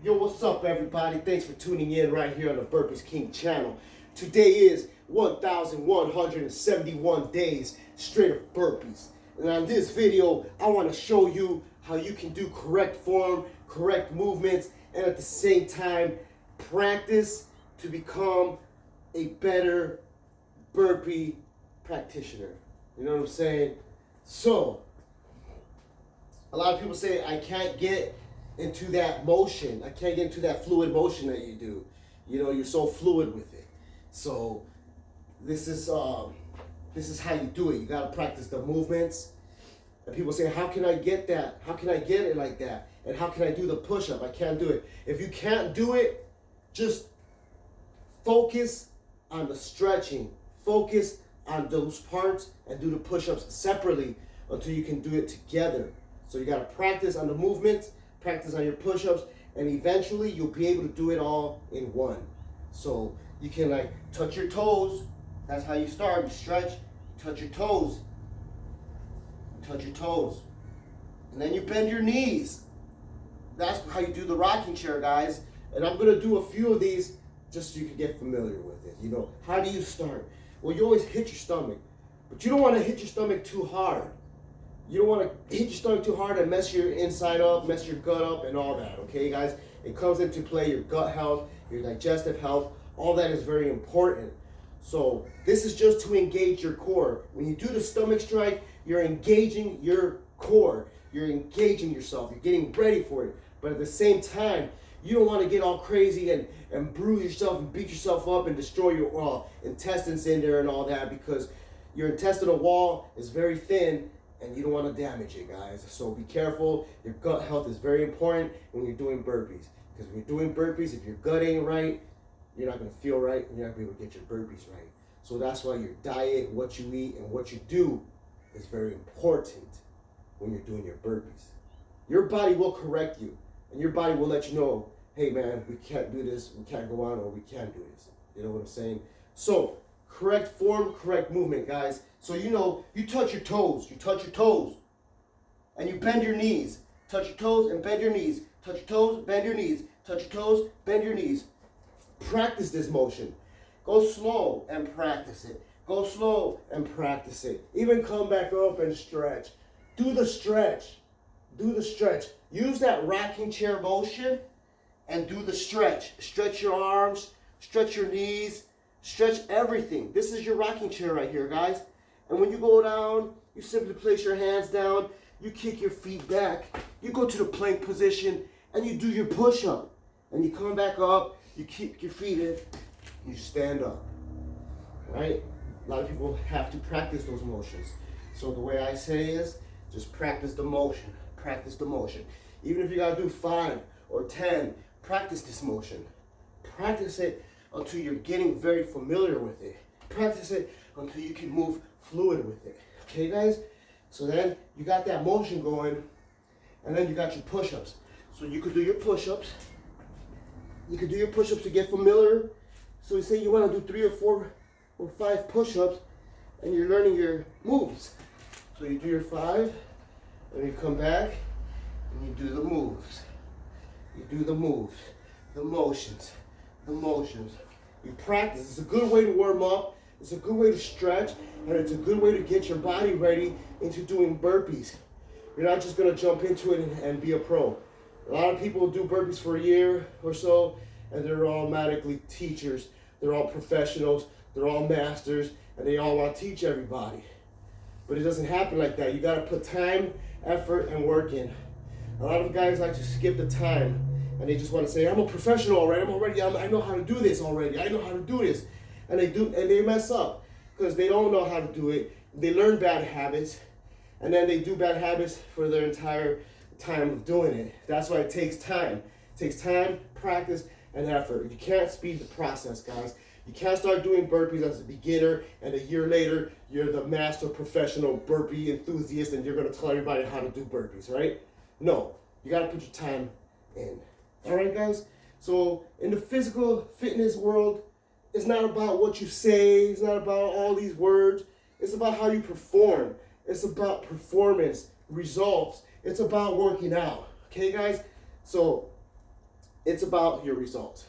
Yo, what's up, everybody? Thanks for tuning in right here on the Burpees King channel. Today is 1,171 days straight of burpees. And on this video, I want to show you how you can do correct form, correct movements, and at the same time, practice to become a better burpee practitioner. You know what I'm saying? So, a lot of people say, I can't get into that motion. I can't get into that fluid motion that you do. You know, you're so fluid with it. So this is how you do it. You gotta practice the movements. And people say, how can I get that? How can I get it like that? And how can I do the push-up? I can't do it. If you can't do it, just focus on the stretching. Focus on those parts and do the push-ups separately until you can do it together. So you gotta practice on the movements, practice on your push-ups, and eventually you'll be able to do it all in one. So you can like touch your toes. That's how you start. You stretch, you touch your toes, and then you bend your knees. That's how you do the rocking chair, guys. And I'm gonna do a few of these just so you can get familiar with it. You know, how do you start? Well, you always hit your stomach, but you don't want to hit your stomach too hard. You don't want to hit your stomach too hard and mess your inside up, mess your gut up, and all that, okay, guys? It comes into play your gut health, your digestive health. All that is very important. So this is just to engage your core. When you do the stomach strike, you're engaging your core. You're engaging yourself. You're getting ready for it. But at the same time, you don't want to get all crazy and bruise yourself and beat yourself up and destroy your intestines in there and all that, because your intestinal wall is very thin and you don't want to damage it, guys. So be careful. Your gut health is very important when you're doing burpees. Because when you're doing burpees, if your gut ain't right, you're not going to feel right and you're not going to be able to get your burpees right. So that's why your diet, what you eat, and what you do is very important when you're doing your burpees. Your body will correct you, and your body will let you know, hey man, we can't do this, we can't go on, or we can do this. You know what I'm saying? So, correct form, correct movement, guys. So you know, you touch your toes, and you bend your knees. Touch your toes and bend your knees. Touch your toes, bend your knees. Touch your toes, bend your knees. Practice this motion. Go slow and practice it. Go slow and practice it. Even come back up and stretch. Do the stretch. Do the stretch. Use that rocking chair motion and do the stretch. Stretch your arms, stretch your knees, stretch everything. This is your rocking chair right here, guys. And when you go down, you simply place your hands down, you kick your feet back, you go to the plank position, and you do your push-up. And you come back up, you kick your feet in, you stand up, right? A lot of people have to practice those motions. So the way I say is, just practice the motion, practice the motion. Even if you gotta do 5 or 10, practice this motion. Practice it until you're getting very familiar with it. Practice it until you can move fluid with it. Okay, guys? So then you got that motion going, and then you got your push-ups. So you could do your push-ups. You could do your push-ups to get familiar. So you say you want to do 3 or 4 or 5 push-ups, and you're learning your moves. So you do your 5, and you come back, and you do the moves. You do the moves, the motions. You practice. It's a good way to warm up. It's a good way to stretch, and it's a good way to get your body ready into doing burpees. You're not just going to jump into it and be a pro. A lot of people do burpees for a year or so, and they're automatically teachers. They're all professionals. They're all masters, and they all want to teach everybody. But it doesn't happen like that. You got to put time, effort, and work in. A lot of guys like to skip the time, and they just want to say, I'm a professional already. I know how to do this already. I know how to do this. And they mess up because they don't know how to do it. They learn bad habits, and then they do bad habits for their entire time of doing it. That's why it takes time. It takes time, practice, and effort. You can't speed the process, guys. You can't start doing burpees as a beginner, and a year later, you're the master professional burpee enthusiast, and you're going to tell everybody how to do burpees, right? No, you got to put your time in. All right, guys? So in the physical fitness world, it's not about what you say. It's not about all these words. It's about how you perform. It's about performance, results. It's about working out. Okay, guys? So It's about your results.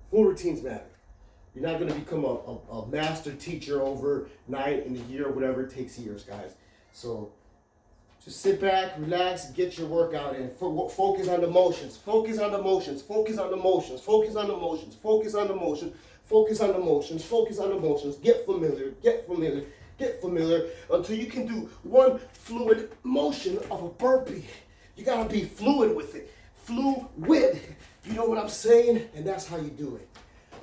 Full routines matter. You're not going to become a master teacher overnight in a year, whatever. It takes years, guys. So just sit back, relax, get your workout in. Focus on the motions. Focus on the motions. Focus on the motions. Focus on the motions. Focus on the motions. Focus on the motions. Focus on the motions. Get familiar. Get familiar. Get familiar until you can do one fluid motion of a burpee. You gotta be fluid with it. Fluid. You know what I'm saying? And that's how you do it.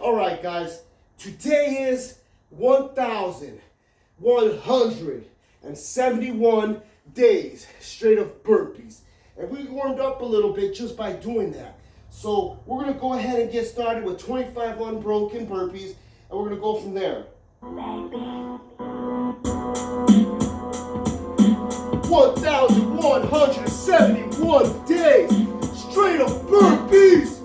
All right, guys. Today is 1,171 days straight of burpees. And we warmed up a little bit just by doing that. So we're gonna go ahead and get started with 25 unbroken burpees, and we're gonna go from there. 1,171 days straight of burpees.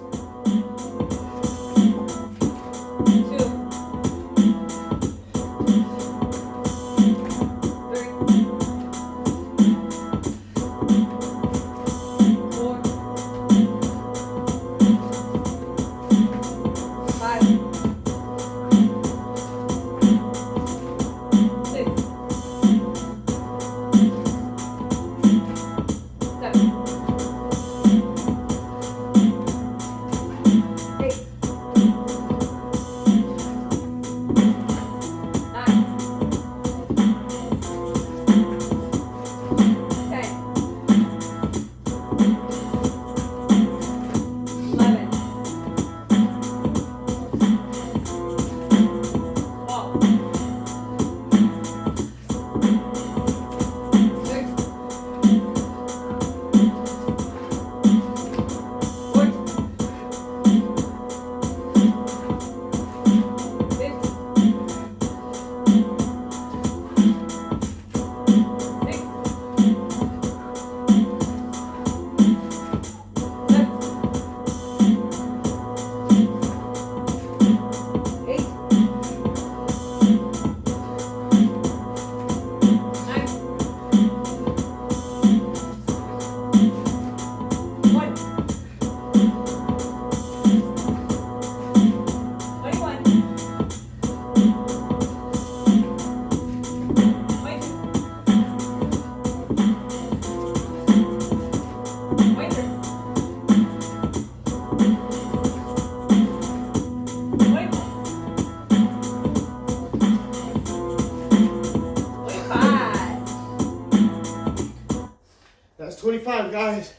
25, guys.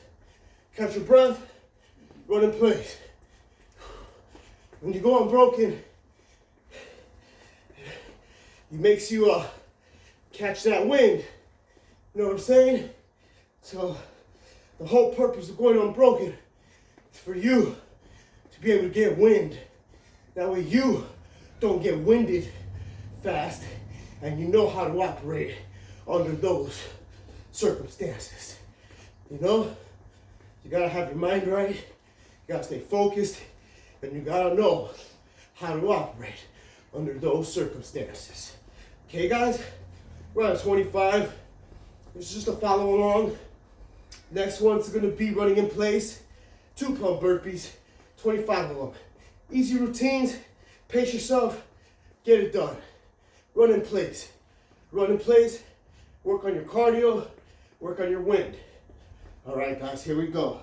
Catch your breath, run in place. When you go unbroken, it makes you catch that wind. You know what I'm saying? So the whole purpose of going unbroken is for you to be able to get wind. That way you don't get winded fast and you know how to operate under those circumstances. You know, you gotta have your mind right, you gotta stay focused, and you gotta know how to operate under those circumstances. Okay, guys? We're at 25. It's just a follow along. Next one's gonna be running in place. 2 pump burpees, 25 of them. Easy routines, pace yourself, get it done. Run in place. Run in place, work on your cardio, work on your wind. All right, guys, here we go.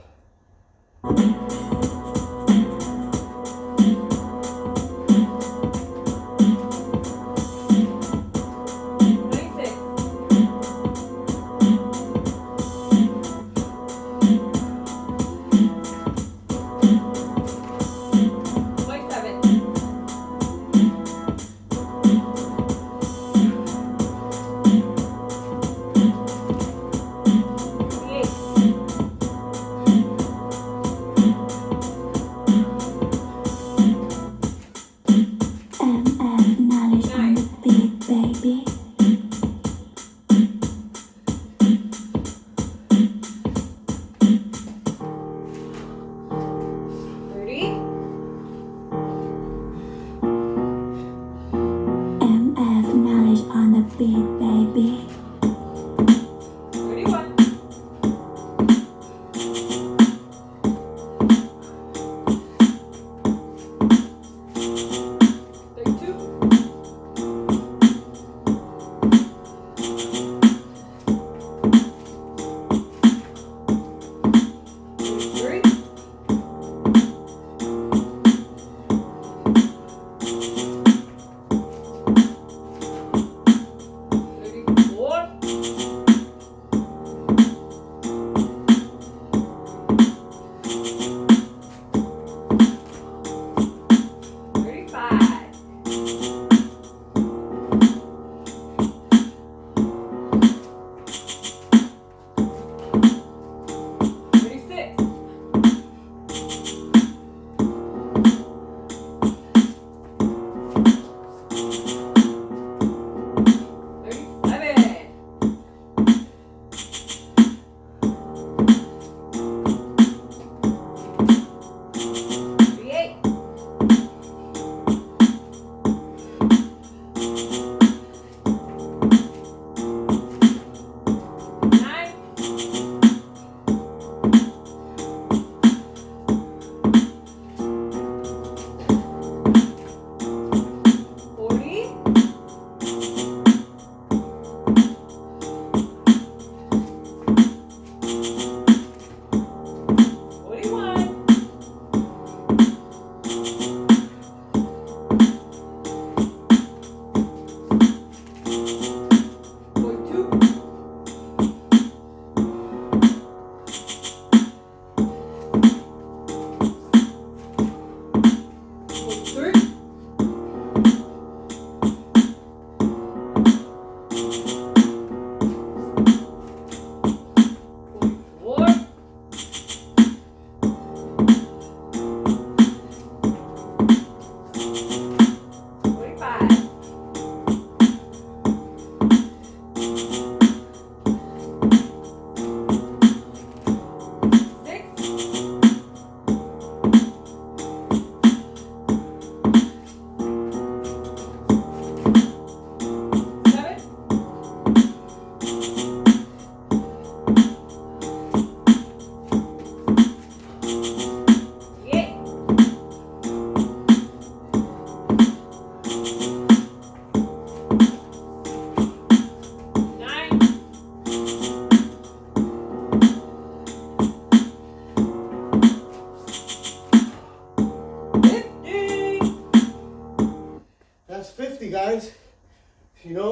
28.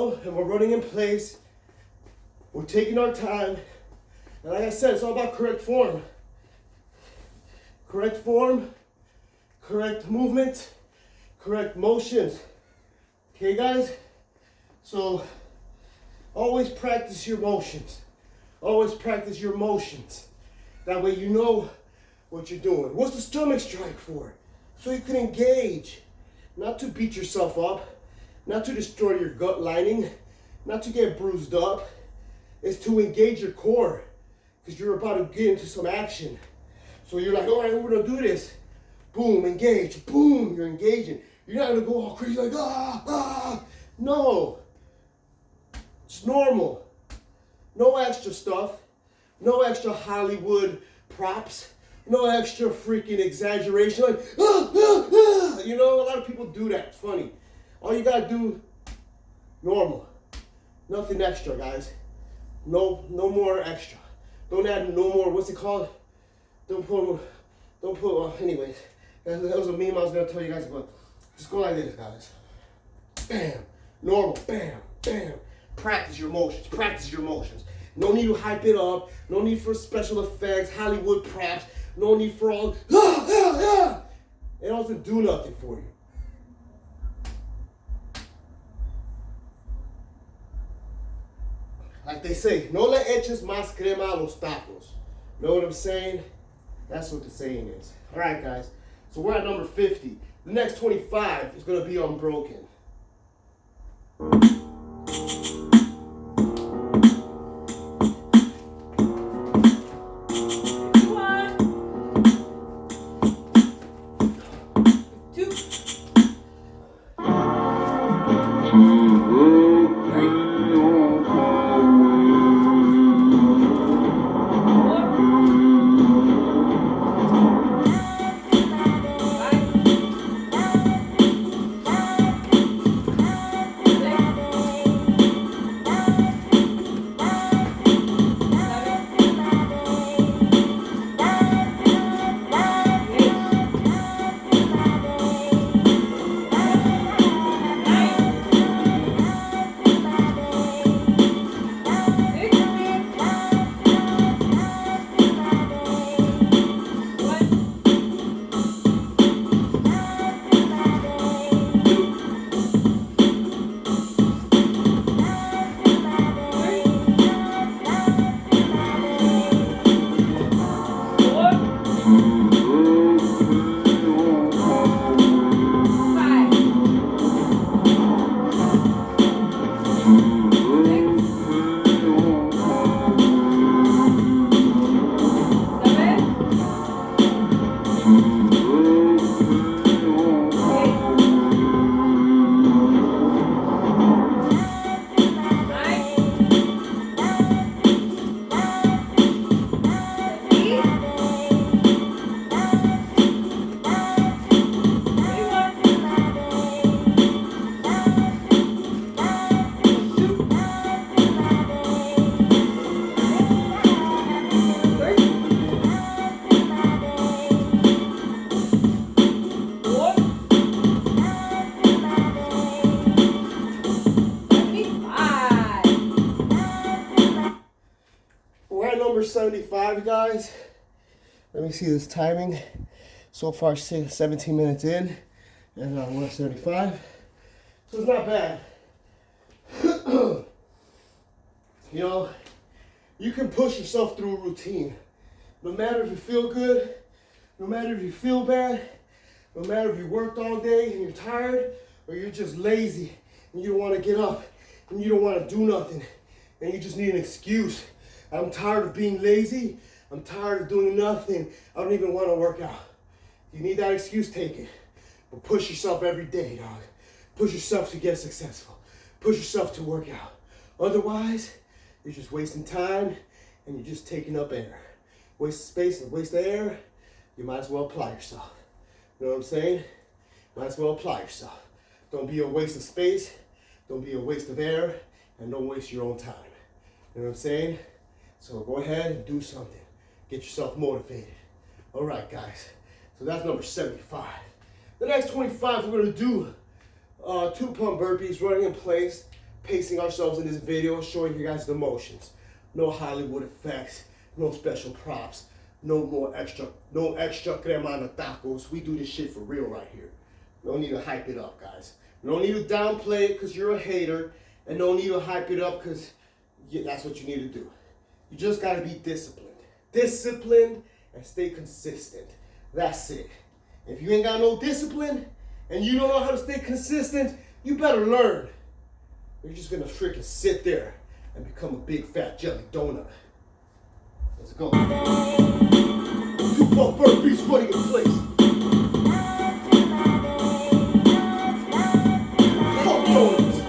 know, and we're running in place. We're taking our time. And like I said, it's all about correct form. Correct form, correct movement, correct motions. Okay, guys? So, always practice your motions. Always practice your motions. That way you know what you're doing. What's the stomach strike for? So you can engage. Not to beat yourself up. Not to destroy your gut lining. Not to get bruised up. It's to engage your core. Because you're about to get into some action. So you're like, all right, we're going to do this. Boom, engage. Boom, you're engaging. You're not going to go all crazy like, No. It's normal. No extra stuff. No extra Hollywood props. No extra freaking exaggeration. Like, You know, a lot of people do that. It's funny. All you got to do, normal. Nothing extra, guys. No more extra. Don't add no more, what's it called? Anyways. That was a meme I was going to tell you guys about. Just go like this, guys. Bam. Normal. Bam. Bam. Practice your motions. Practice your motions. No need to hype it up. No need for special effects, Hollywood props. No need for all, It doesn't do nothing for you. Like they say, no le eches más crema a los tacos. Know what I'm saying? That's what the saying is. All right, guys. So we're at number 50. The next 25 is going to be unbroken. Number 75, guys. Let me see this timing. So far, 17 minutes in, and we're at 75. So it's not bad. You know, you can push yourself through a routine. No matter if you feel good, no matter if you feel bad, no matter if you worked all day and you're tired, or you're just lazy and you don't want to get up and you don't want to do nothing and you just need an excuse. I'm tired of being lazy. I'm tired of doing nothing. I don't even want to work out. You need that excuse, take it. But push yourself every day, dog. Push yourself to get successful. Push yourself to work out. Otherwise, you're just wasting time and you're just taking up air. Waste of space and waste of air, you might as well apply yourself. You know what I'm saying? Might as well apply yourself. Don't be a waste of space. Don't be a waste of air. And don't waste your own time. You know what I'm saying? So go ahead and do something. Get yourself motivated. All right, guys. So that's number 75. The next 25, we're going to do 2 pump burpees running in place. pacing ourselves in this video, showing you guys the motions. No Hollywood effects, no special props, no extra crema on the tacos. We do this shit for real right here. No need to hype it up, guys. No need to downplay it because you're a hater, and no need to hype it up because that's what you need to do. You just gotta be disciplined. Disciplined and stay consistent. That's it. If you ain't got no discipline and you don't know how to stay consistent, you better learn. You're just gonna freaking sit there and become a big fat jelly donut. Let's go. 2 pump burpees running in place. Fuck donuts.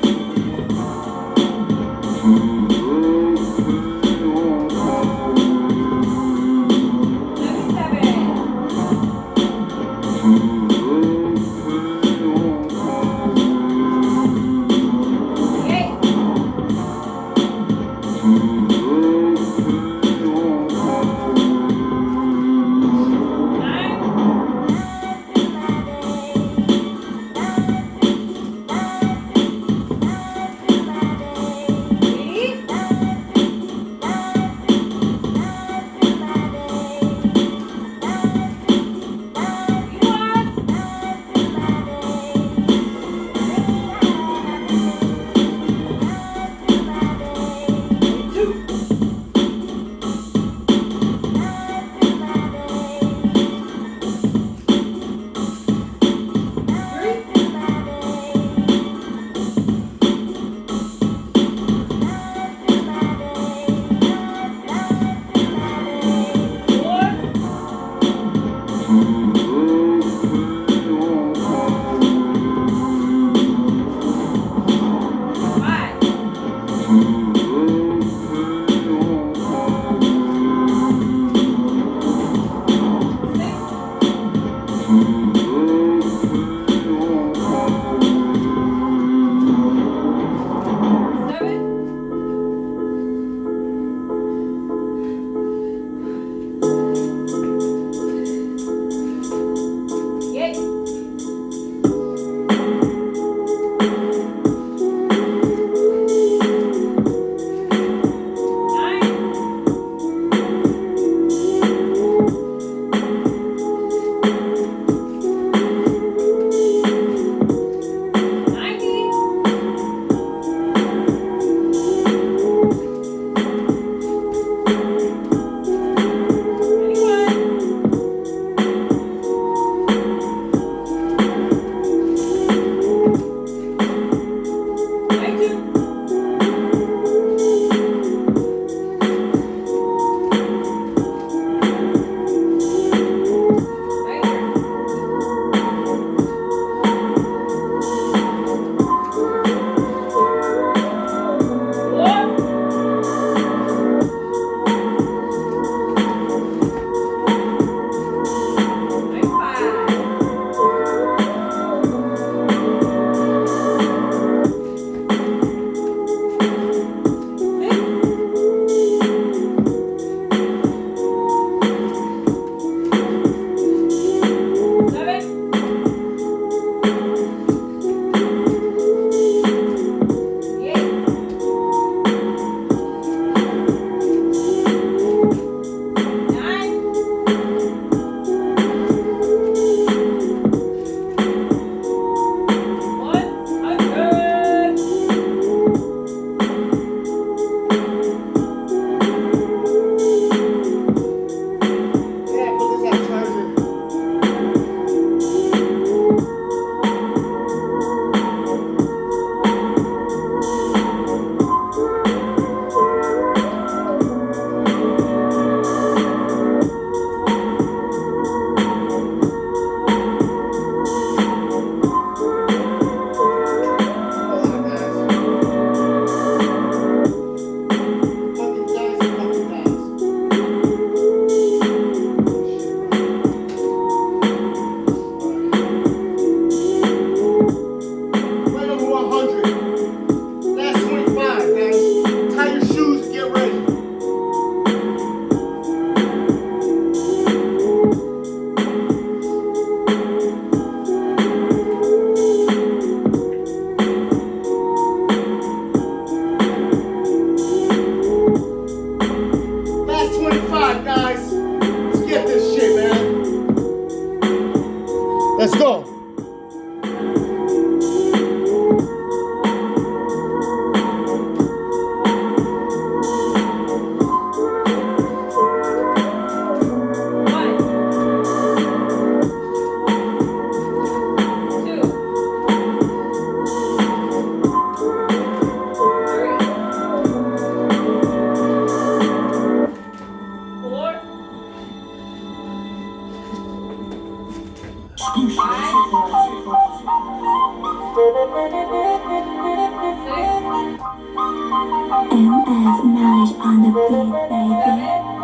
There's knowledge on the beat, baby.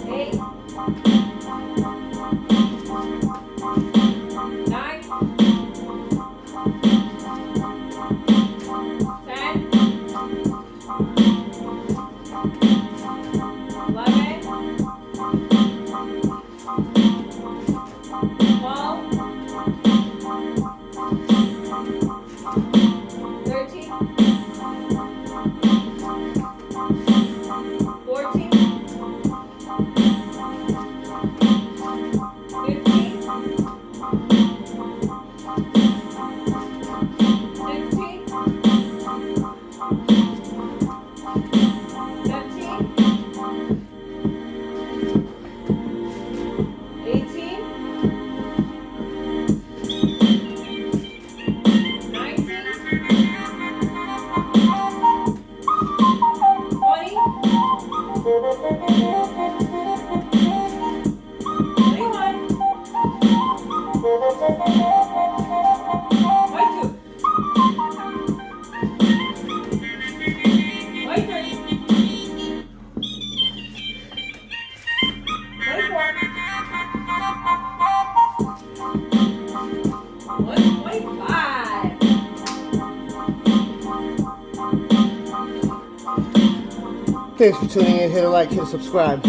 8, 9, 10, 11, 12, 13, 14, 15, 16, 17, 18, 19, 20, 21, 22, 23, 24, 125. Thanks for tuning in. Hit a like, hit a subscribe.